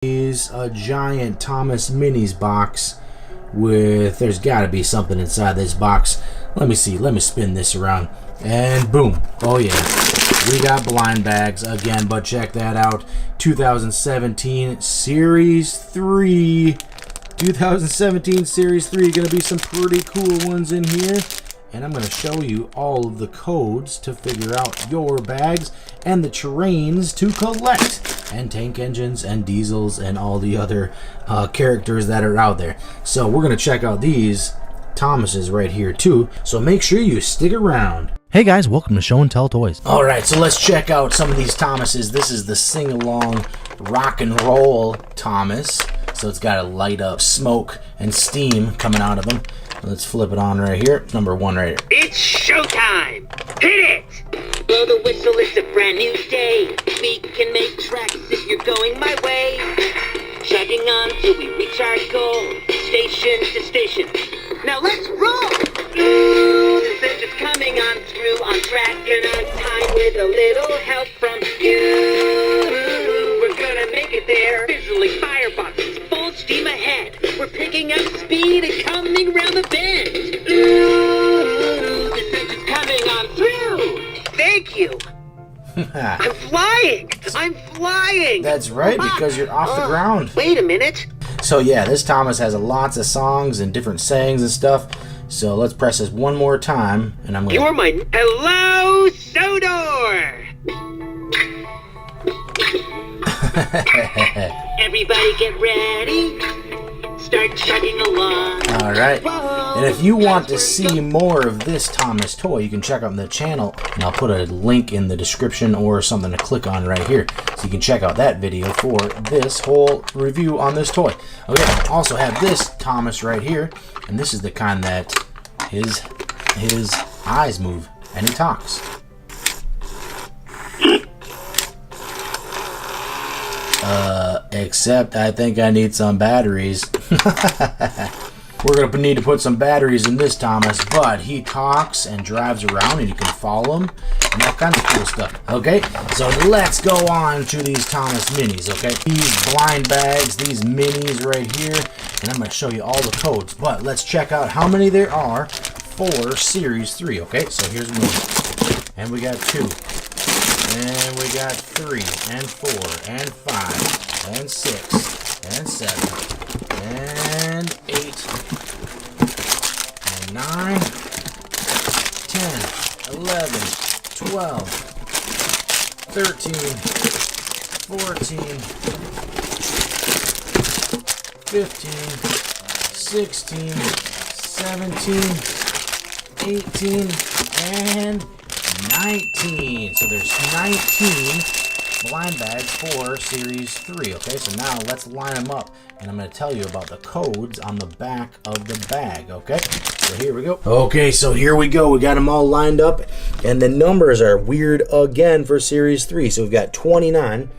is a giant Thomas Minis box with, there's got to be something inside this box. Let me see, let me spin this around, and boom. Oh yeah, we got blind bags again, but check that out. 2017 Series 3. 2017 Series 3, gonna be some pretty cool ones in here. And I'm going to show you all of the codes to figure out your bags and the terrains to collect, and tank engines and diesels and all the other characters that are out there. So we're going to check out these Thomases right here too, so make sure you stick around. Hey guys, welcome to Show and Tell Toys. Alright, so let's check out some of these Thomases. This is the sing-along rock and roll Thomas. So it's got a light up smoke and steam coming out of them. Let's flip it on right here. Number 1 right here. It's showtime! Hit it! Blow the whistle, it's a brand new day. We can make tracks if you're going my way. Chugging on till we reach our goal. Station to station. Now let's roll! Ooh, this engine's coming on through, on track and on time with a little help from you. We're gonna make it there. Fizzling fireboxes, full steam ahead. We're picking up speed and coming round the bend. Ooh, this engine's coming on through. Thank you. I'm flying! I'm flying! That's right, because you're off the ground. Wait a minute. So yeah, this Thomas has lots of songs and different sayings and stuff. So let's press this one more time, and I'm gonna... You're my... Hello, SODOR! Everybody get ready. Start chugging along. Alright, and if you want to see more of this Thomas toy, you can check out the channel, and I'll put a link in the description or something to click on right here, so you can check out that video for this whole review on this toy. Okay, I also have this Thomas right here, and this is the kind that his eyes move, and he talks. Except I think I need some batteries. We're going to need to put some batteries in this Thomas, but he talks and drives around, and you can follow him, and all kinds of cool stuff. Okay, so let's go on to these Thomas Minis, okay? These blind bags, these minis right here, and I'm going to show you all the codes, but let's check out how many there are for Series 3, okay? So here's 1, and we got 2, and we got 3, and 4, and 5, and 6, and 7, and 8, and 9, 10, 11, 12, 13, 14, 15, 16, 17, 18, and 19. So there's 19 blind bags for Series 3. Okay, so now let's line them up, and I'm going to tell you about the codes on the back of the bag. Okay, so here we go. Okay, so here we go. We got them all lined up, and the numbers are weird again for Series 3. So we've got 29,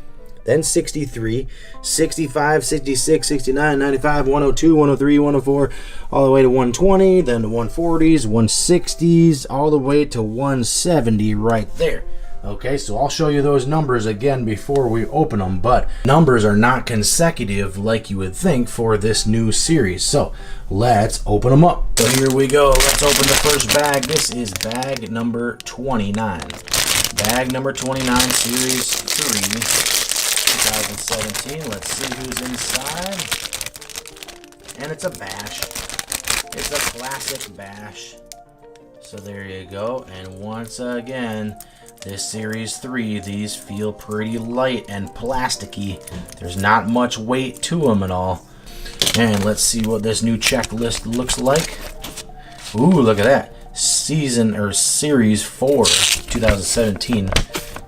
then 63, 65, 66, 69, 95, 102, 103, 104, all the way to 120, then the 140s, 160s, all the way to 170 right there. Okay, so I'll show you those numbers again before we open them, but numbers are not consecutive like you would think for this new series. So let's open them up. So here we go. Let's open the first bag. This is bag number 29. Bag number 29, Series 3, 2017. Let's see who's inside. And it's a bash. It's a classic bash. So there you go. And once again, this Series 3, these feel pretty light and plasticky. There's not much weight to them at all. And let's see what this new checklist looks like. Ooh, look at that. Series 4, 2017.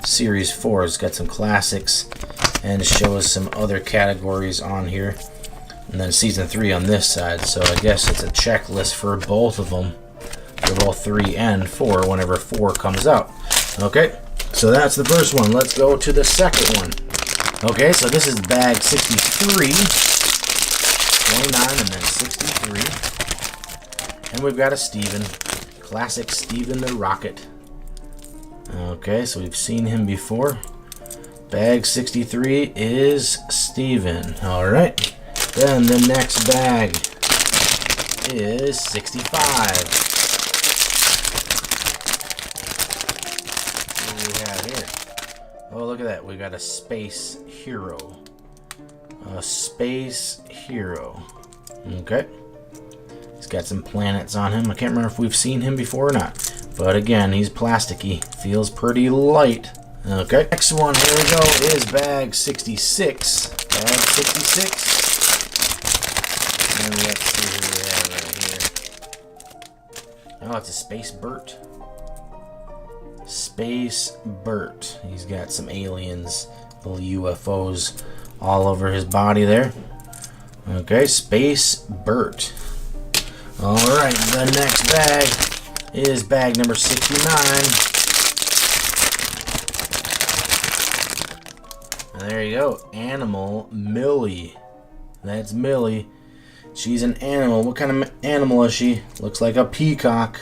Series 4 has got some classics and shows some other categories on here. And then Season 3 on this side. So I guess it's a checklist for both of them. For both 3 and 4 whenever 4 comes out. Okay, so that's the first one. Let's go to the second one. Okay, so this is bag 63, 29, and then 63. And we've got a Steven, classic Steven the Rocket. Okay, so we've seen him before. Bag 63 is Steven. Alright. Then the next bag is 65. What do we have here? Oh, look at that. We got a space hero. A space hero. Okay. He's got some planets on him. I can't remember if we've seen him before or not. But again, he's plasticky. Feels pretty light. Okay. Next one, here we go, is bag 66. Bag 66. And let's see who we have right here. Oh, it's a Space Bert. Space Bert. He's got some aliens, little UFOs all over his body there. Okay, Space Bert. Alright, the next bag is bag number 69. And there you go, Animal Millie. That's Millie. She's an animal. What kind of animal is she? Looks like a peacock.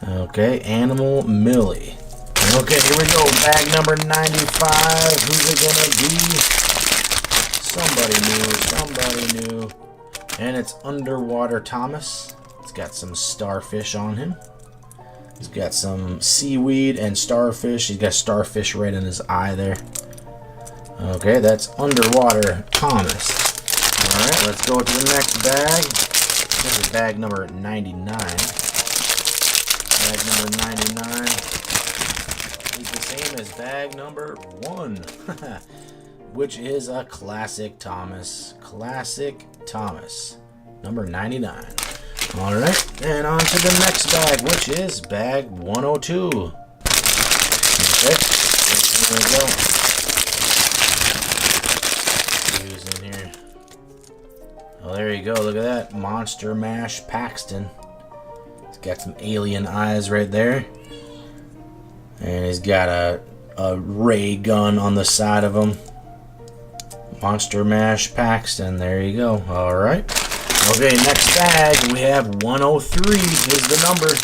Okay, Animal Millie. Okay, here we go. Bag number 95. Who's it gonna be? Somebody new. And it's Underwater Thomas. It's got some starfish on him. He's got some seaweed and starfish. He's got starfish right in his eye there. Okay, that's Underwater Thomas. Alright, let's go to the next bag. This is bag number 99. Bag number 99 is the same as bag number 1, which is a Classic Thomas. Classic Thomas, number 99. Alright, and on to the next bag, which is bag 102. Okay, here we go. Who's in here? Oh, there you go, look at that. Monster Mash Paxton. He's got some alien eyes right there. And he's got a ray gun on the side of him. Monster Mash Paxton, there you go. Alright. Okay, next bag, we have 103 is the number.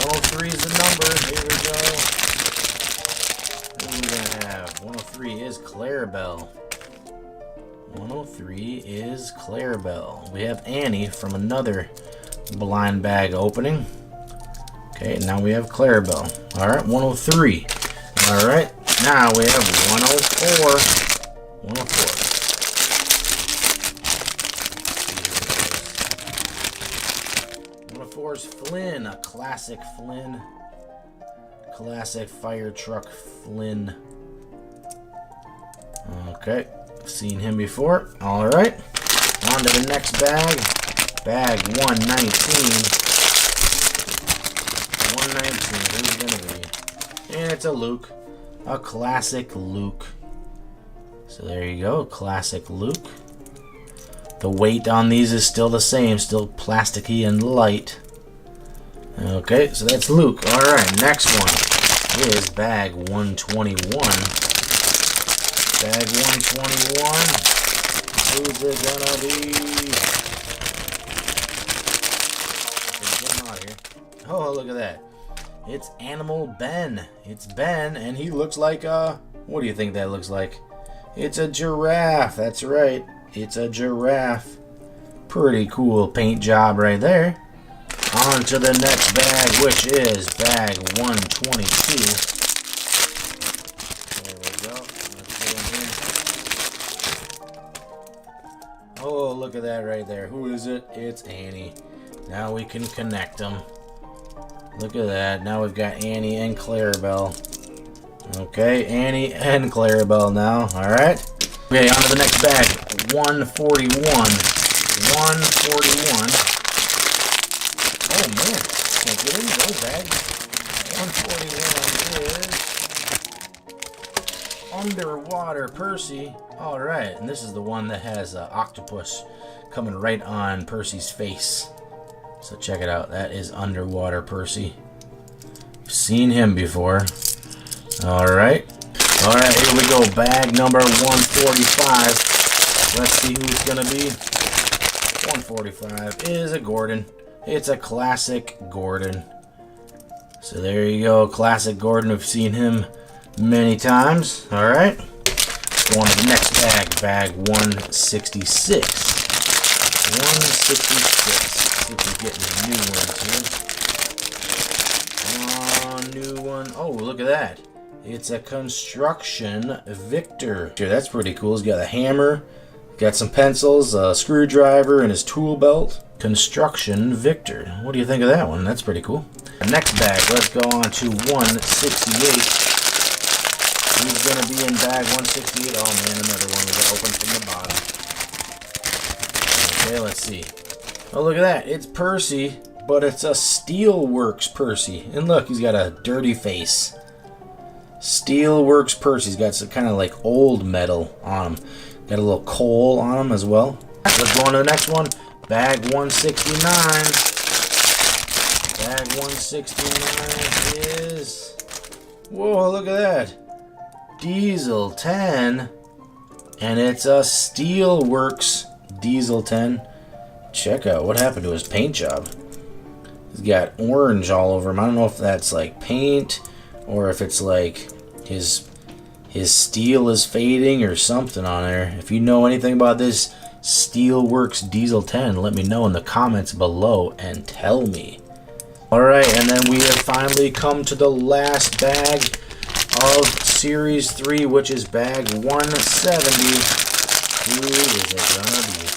103 is the number. Here we go. What are we gonna have? 103 is Clarabelle. 103 is Clarabelle. We have Annie from another blind bag opening. Okay, now we have Clarabelle. Alright, 103. Alright, now we have 104. 104. 104 is Flynn, a classic Flynn. Classic fire truck Flynn. Okay, seen him before. Alright, on to the next bag. Bag 119. 119, who's gonna be? And it's a Luke. A classic Luke. So there you go, classic Luke. The weight on these is still the same, still plasticky and light. Okay, so that's Luke. Alright, next one is bag 121. Bag 121. Who's it gonna be? Get him out of here. Oh, look at that. It's Animal Ben. It's Ben, and he looks like what do you think that looks like? It's a giraffe. That's right. It's a giraffe. Pretty cool paint job right there. On to the next bag, which is bag 122. There we go. Let's get in here. Oh, look at that right there. Who is it? It's Annie. Now we can connect them. Look at that. Now we've got Annie and Clarabelle. Okay, Annie and Clarabelle now. Alright. Okay, on to the next bag. 141. 141. Oh man, can't get in those bags. 141 is Underwater Percy. Alright, and this is the one that has an octopus coming right on Percy's face. So check it out. That is Underwater Percy. Seen him before. Alright. Alright, here we go. Bag number 145. Let's see who's going to be. 145 is a Gordon. It's a classic Gordon. So there you go. Classic Gordon. We've seen him many times. All right. Go on to the next bag. Bag 166. 166. See if we get any new ones here. New one. Oh, look at that. It's a Construction Victor. That's pretty cool. He's got a hammer, got some pencils, a screwdriver, and his tool belt. Construction Victor. What do you think of that one? That's pretty cool. Next bag, let's go on to 168. He's going to be in bag 168. Oh man, another one we got open from the bottom. Okay, let's see. Oh, look at that. It's Percy, but it's a Steelworks Percy. And look, he's got a dirty face. Steelworks Percy. He's got some kind of like old metal on him. Got a little coal on him as well. Let's go on to the next one. Bag 169. Bag 169 is... Whoa, look at that. Diesel 10. And it's a Steelworks Diesel 10. Check out what happened to his paint job. He's got orange all over him. I don't know if that's like paint or if it's like his steel is fading or something on there. If you know anything about this Steelworks Diesel 10, let me know in the comments below and tell me. Alright, and then we have finally come to the last bag of Series 3, which is bag 170. Who is it gonna be?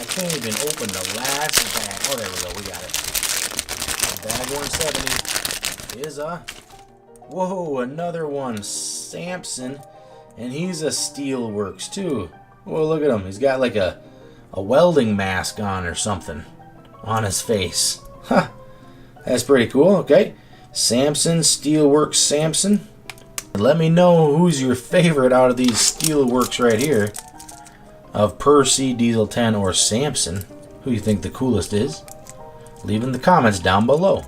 I can't even open the last bag. Oh, there we go, we got it. Bag 170 is a... Whoa, another one. Samson. And he's a Steelworks too. Whoa, look at him. He's got like a welding mask on or something on his face. Huh. That's pretty cool. Okay. Samson, Steelworks Samson. Let me know who's your favorite out of these Steelworks right here. Of Percy, Diesel 10, or Samson. Who you think the coolest is? Leave in the comments down below.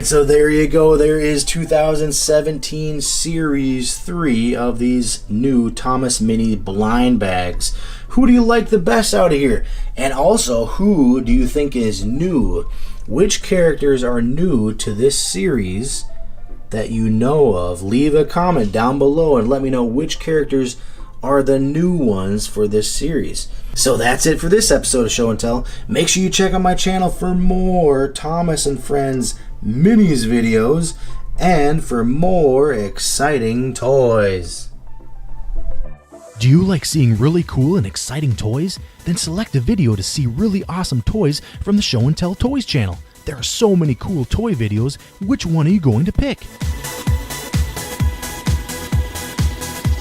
So there you go. There is 2017 Series 3 of these new Tomas Mini blind bags. Who do you like the best out of here? And also, who do you think is new? Which characters are new to this series that you know of? Leave a comment down below and let me know which characters are the new ones for this series. So that's it for this episode of Show and Tell. Make sure you check out my channel for more Tomas and Friends minis videos and for more exciting toys. Do you like seeing really cool and exciting toys? Then select a video to see really awesome toys from the Show and Tell Toys channel. There are so many cool toy videos. Which one are you going to pick?